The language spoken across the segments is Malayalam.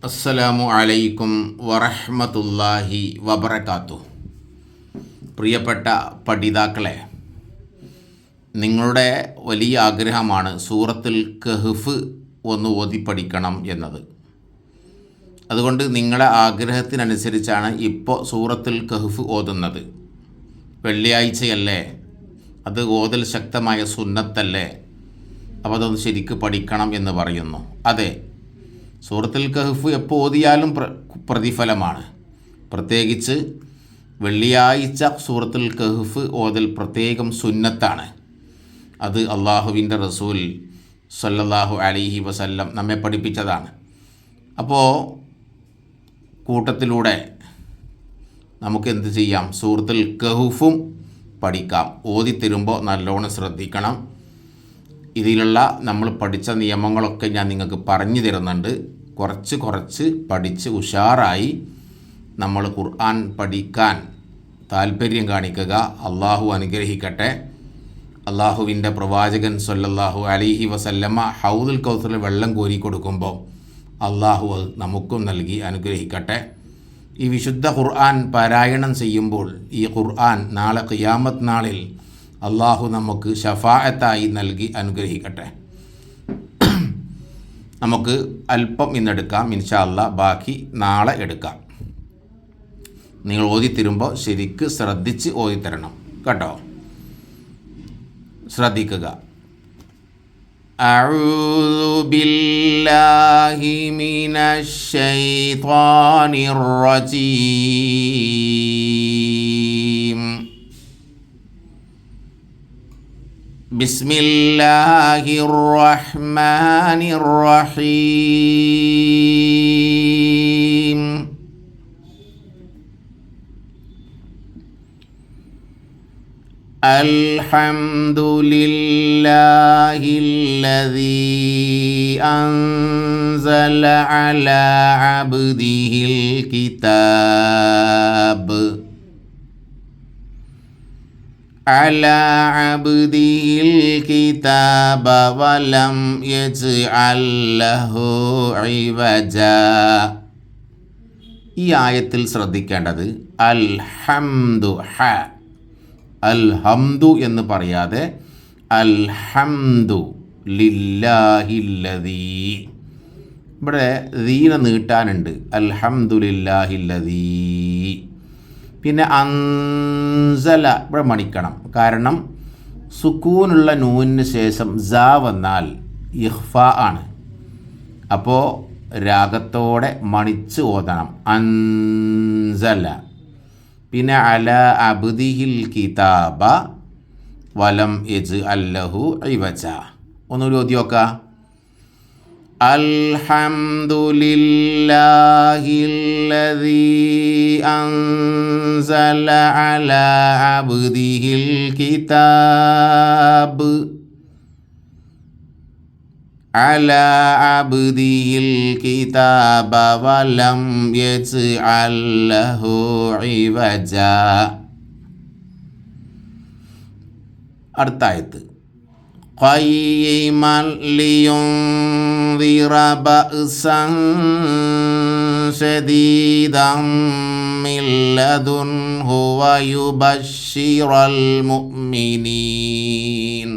അസ്സലാമു അലൈക്കും വറഹ്മത്തുള്ളാഹി വബറകാതുഹു. പ്രിയപ്പെട്ട പഠിതാക്കളെ, നിങ്ങളുടെ വലിയ ആഗ്രഹമാണ് സൂറത്തുൽ കഹ്ഫ് ഒന്ന് ഓതി പഠിക്കണം എന്നത്. അതുകൊണ്ട് നിങ്ങളുടെ ആഗ്രഹത്തിനനുസരിച്ചാണ് ഇപ്പോൾ സൂറത്തുൽ കഹ്ഫ് ഓതുന്നത്. വെള്ളിയാഴ്ചയല്ലേ, അത് ഓതൽ ശക്തമായ സുന്നത്തല്ലേ, അപ്പോൾ അതൊന്ന് ശരിക്ക് പഠിക്കണം എന്ന് പറയുന്നു. അതെ, സൂറത്തുൽ കഹ്ഫ് എപ്പോൾ ഓതിയാലും പ്രതിഫലമാണ്. പ്രത്യേകിച്ച് വെള്ളിയാഴ്ച സൂറത്തുൽ കഹ്ഫ് ഓതൽ പ്രത്യേകം സുന്നത്താണ്. അത് അള്ളാഹുവിൻ്റെ റസൂൽ സല്ലല്ലാഹു അലൈഹി വസല്ലം നമ്മെ പഠിപ്പിച്ചതാണ്. അപ്പോൾ കൂട്ടത്തിലൂടെ നമുക്ക് എന്ത് ചെയ്യാം, സൂറത്തുൽ കഹ്ഫും പഠിക്കാം. ഓതിത്തരുമ്പോൾ നല്ലോണം ശ്രദ്ധിക്കണം. ഇതിലുള്ള നമ്മൾ പഠിച്ച നിയമങ്ങളൊക്കെ ഞാൻ നിങ്ങൾക്ക് പറഞ്ഞു തരുന്നുണ്ട്. കുറച്ച് പഠിച്ച് ഉഷാറായി നമ്മൾ ഖുർആൻ പഠിക്കാൻ താല്പര്യം കാണിക്കുക. അള്ളാഹു അനുഗ്രഹിക്കട്ടെ. അള്ളാഹുവിൻ്റെ പ്രവാചകൻ സല്ലല്ലാഹു അലൈഹി വസല്ലമ ഹൗദുൽ കൗസറിൽ വെള്ളം കോരി കൊടുക്കുമ്പോൾ അള്ളാഹു അത് നമുക്കും നൽകി അനുഗ്രഹിക്കട്ടെ. ഈ വിശുദ്ധ ഖുർആൻ പാരായണം ചെയ്യുമ്പോൾ ഈ ഖുർആൻ നാളെ ഖിയാമത്ത് നാളിൽ അള്ളാഹു നമുക്ക് ശഫാഅത്തായി നൽകി അനുഗ്രഹിക്കട്ടെ. നമുക്ക് അല്പം ഇന്നെടുക്കാം, ഇൻഷാ അല്ലാഹ് ബാക്കി നാളെ എടുക്കാം. നിങ്ങൾ ഓതിത്തരുമ്പോൾ ശരിക്ക് ശ്രദ്ധിച്ച് ഓതിത്തരണം കേട്ടോ. ശ്രദ്ധിക്കുക. അഊദു ബില്ലാഹി മിനശ് ശൈത്വാനിർ റജീം. ബിസ്മില്ലാഹിർ റഹ്മാനിർ റഹീം. അൽഹംദുലില്ലാഹില്ലദീ അൻസല അലാ അബ്ദിഹിൽ കിതാബ് അലാ അബ്ദിഹിൽ കിതാബ വലം യജ്അൽ ലഹു ഇവജാ. ഈ ആയത്തിൽ ശ്രദ്ധിക്കേണ്ടത് അൽഹംദു അൽഹംദു എന്ന് പറയാതെ അൽഹംദു ലില്ലാഹില്ലദീ. ഇവിടെ ദീന നീട്ടാനുണ്ട്. അൽഹംദുലില്ലാഹില്ലദീ. പിന്നെ അൻസല ഇവിടെ മണിക്കണം. കാരണം സുക്കൂനുള്ള നൂനിന് ശേഷം സ വന്നാൽ ഇഖ്ഫ ആണ്. അപ്പോൾ രാഗത്തോടെ മണിച്ച് ഓതണം. അൻസല. പിന്നെ അല അബ്ദിഹിൽ കിതാബ വലം യജ്അൽ ലഹു ഇവജ. ഒന്നുകൂടി ഓതി നോക്കാം. അൽഹംദുലില്ലാഹില്ലദീ അൻസല അലാ അബ്ദിഹിൽ കിതാബ് അലാ അബ്ദിഹിൽ കിതാബ വലം യജ്അൽ ലഹു ഇവജ. അടുത്ത ആയത്ത് ഖയ്യിമൻ ലിയുൻദിറ ബഅസൻ ശദീദൻ മിൻ ലദുൻഹു വയുബശ്ശിറൽ മുഅ്മിനീൻ.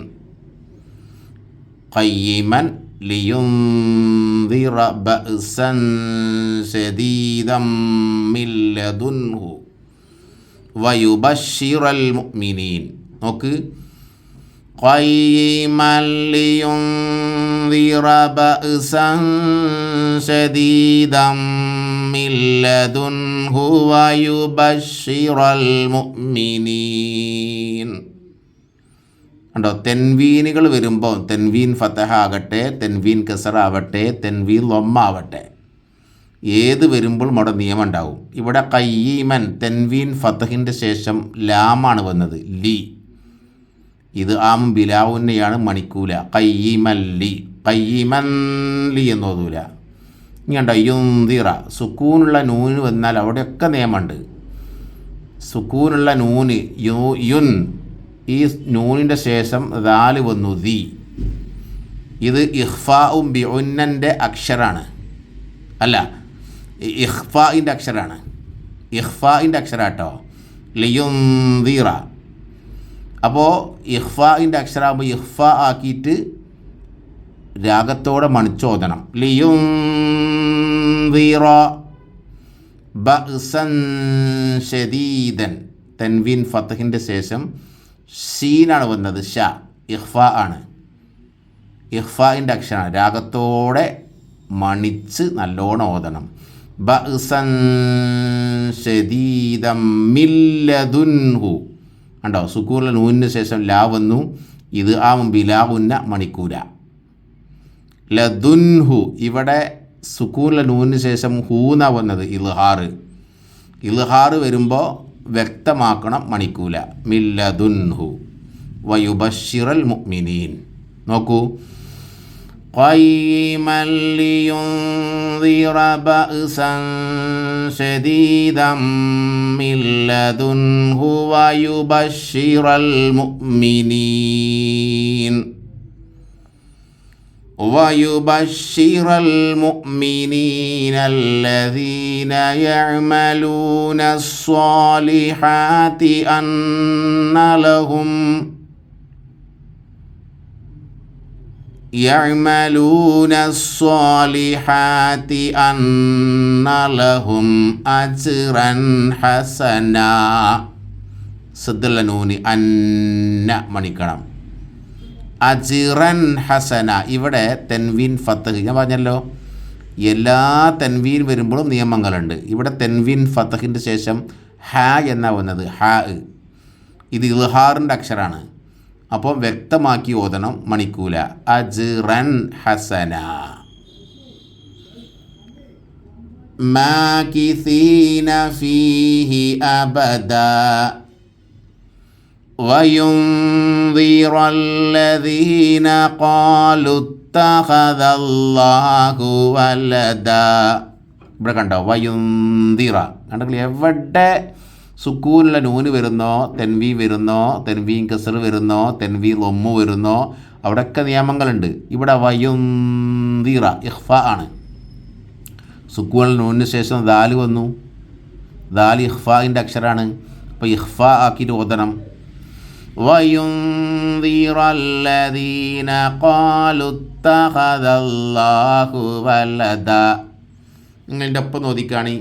ഖയ്യിമൻ ലിയുൻദിറ ബഅസൻ ശദീദൻ മിൻ ലദുൻഹു വയുബശ്ശിറൽ മുഅ്മിനീൻ. നോക്ക്, ഖയ്യിമൻ ലിയുൻദിറ ബഅസൻ ശദീദൻ മിൻ ലദുൻഹു വയുബശ്ശിറൽ മുഅ്മിനീൻ. കണ്ടോ, തെൻവീനുകൾ വരുമ്പോൾ തെൻവീൻ ഫതഹ ആകട്ടെ, തെൻവീൻ കസറ ആവട്ടെ, തെൻവീൻ ലൊമ്മ ആവട്ടെ, ഏത് വരുമ്പോൾ അവിടെ നിയമം ഉണ്ടാവും. ഇവിടെ ഖയ്യിമൻ തെൻവീൻ ഫതഹിൻ്റെ ശേഷം ലാമാണ് വന്നത്, ലി. ഇത് ആം ബിലാവുന്നെയാണ്, മണിക്കൂല. ഖയ്യിമൻ ലി, ഖയ്യിമൻ ലി എന്നോതൂല. ഇങ്ങണ്ട യുൻദിറ സുക്കൂനുള്ള നൂന് വന്നാൽ അവിടെയൊക്കെ നിയമമുണ്ട്. സുക്കൂനുള്ള നൂന് യുൻ, ഈ നൂനിൻ്റെ ശേഷം ദാല് വന്നു ദി. ഇത് ഇഖ്ഫാഉം ബിഉന്നൻ്റെ അക്ഷരാണ്. അല്ല, ഇഖ്ഫാഇൻ്റെ അക്ഷരമാണ്, ഇഖ്ഫാഇൻ്റെ അക്ഷരാട്ടോ, ലിയുൻദിറ. അപ്പോൾ ഇഖ്ഫാഇൻ്റെ അക്ഷരമാകുമ്പോൾ ഇഖ്ഫ ആക്കിയിട്ട് രാഗത്തോടെ മണിച്ചോദനം. ലിയുൻദിറ ബഅ്സൻ ശദീദൻ. തൻവീൻ ഫത്ഹിൻ്റെ ശേഷം ഷീനാണ് വന്നത്, ഷ. ഇഖ്ഫ ആണ്, ഇഖ്ഫാഇൻ്റെ അക്ഷരമാണ്. രാഗത്തോടെ മണിച്ച് നല്ലോണം ഓതണം. ബഅ്സൻ ശദീദം മിൻ ലദുൻഹു. കണ്ടോ, സുക്കൂനിലെ നൂനിന് ശേഷം ലാ വന്നു. ഇത് ആ ബിലാ ഉന്ന മണിക്കൂല. ലദുൻഹു, ഇവിടെ സുക്കൂനിലെ നൂനിന് ശേഷം ഹൂന വന്നത്, ഇൽഹാർ വരുമ്പോൾ വ്യക്തമാക്കണം, മണിക്കൂല. മിൻ ലദുൻഹു വയുബശ്ശിറൽ മുഅ്മിനീൻ. നോക്കൂ, ഖൈമൻ ലിയുൻദിറ ബഅ്സൻ ശദീദൻ മിൻ ലദുൻഹു വയുബശ്ശിറൽ മുഅ്മിനീൻ ويبشر المؤمنين الذين يعملون الصالحات أن لهم أجرا حسنا. സദ്ദലനൂനി അന്ന മണിക്കണം. അജിറൻ ഹസന. ഇവിടെ തെൻവീൻ ഫത്തഹ് ഞാൻ പറഞ്ഞല്ലോ, എല്ലാ തെൻവീൻ വരുമ്പോഴും നിയമങ്ങളുണ്ട്. ഇവിടെ തെൻവീൻ ഫത്തഹിൻ്റെ ശേഷം ഹ എന്നാണ് വന്നത്, ഹ. ഇത് ഇൽഹാറിൻ്റെ അക്ഷരമാണ്, അപ്പോൾ വ്യക്തമാക്കി ഓതണം, മണിക്കൂല. അജിറൻ ഹസന. മാകിസീന ഫീഹി അബദാ وينذر الذين قالوا اتخذ الله ولدا. ഇവിടെ കണ്ടോ, വയുന്തിറ. കണ്ടെങ്കിൽ എവിടെ സുക്കൂനുള്ള നൂന് വരുന്നോ, തെൻവീൻ വരുന്നോ, തെൻവീൻ കസർ വരുന്നോ, തെൻവീൻ ലൊമ്മു വരുന്നോ, അവിടെയൊക്കെ നിയമങ്ങളുണ്ട്. ഇവിടെ വയുന്തിറ ഇഖ്ഫ ആണ്. സുക്കൂനുള്ള നൂനിന് ശേഷം ദാല് വന്നു, ദാല് ഇഖ്ഫാഇൻ്റെ അക്ഷരമാണ്, അപ്പോൾ ഇഖ്ഫ ആക്കിയിട്ട് ഓതണം. وينذر الذين قالوا اتخذ الله ولدا. നിങ്ങളുടെ ഒപ്പം നോദിക്കാണി.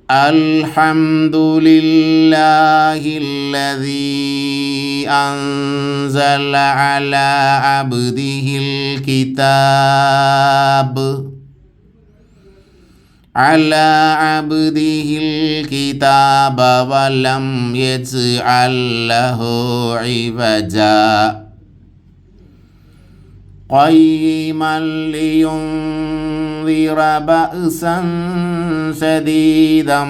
അൽഹംദുലില്ലാഹില്ലദീ അൻസല അലാ അബ്ദിഹിൽ കിതാബ് على عبده الكتاب ولم يجعل له عوجا قيما لينذر بأسا شديدا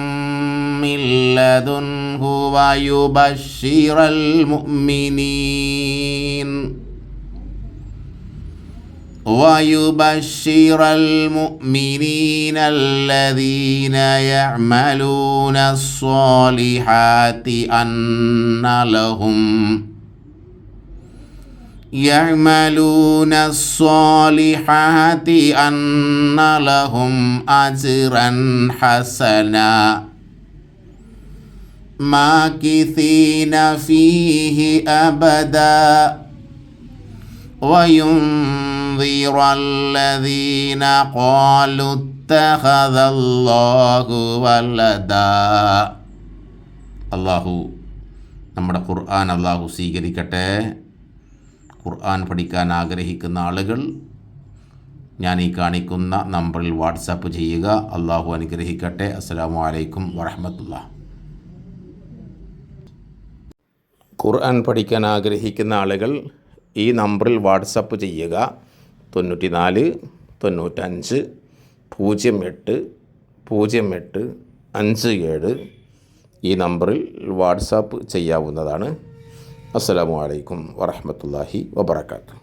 من لدنه ويبشر المؤمنين الذين يعملون الصالحات أن لهم أجرا حسنا ماكثين فيه أبدا وينذر الذين قالوا اتخذ الله ولدا. അള്ളാഹു നമ്മുടെ ഖുർആൻ അള്ളാഹു സ്വീകരിക്കട്ടെ. ഖുർആൻ പഠിക്കാൻ ആഗ്രഹിക്കുന്ന ആളുകൾ ഞാൻ ഈ കാണിക്കുന്ന നമ്പറിൽ വാട്സാപ്പ് ചെയ്യുക. അള്ളാഹു അനുഗ്രഹിക്കട്ടെ. അസ്സലാമു അലൈക്കും വറഹ്മത്തുള്ളാഹി. ഖുർആൻ പഠിക്കാൻ ആഗ്രഹിക്കുന്ന ആളുകൾ ഈ നമ്പറിൽ വാട്സപ്പ് ചെയ്യുക. 94 95 08 08 57 ഈ നമ്പറിൽ വാട്സാപ്പ് ചെയ്യാവുന്നതാണ്. അസ്സലാമു അലൈക്കും വറഹ്മത്തുള്ളാഹി വബറകാതുഹു.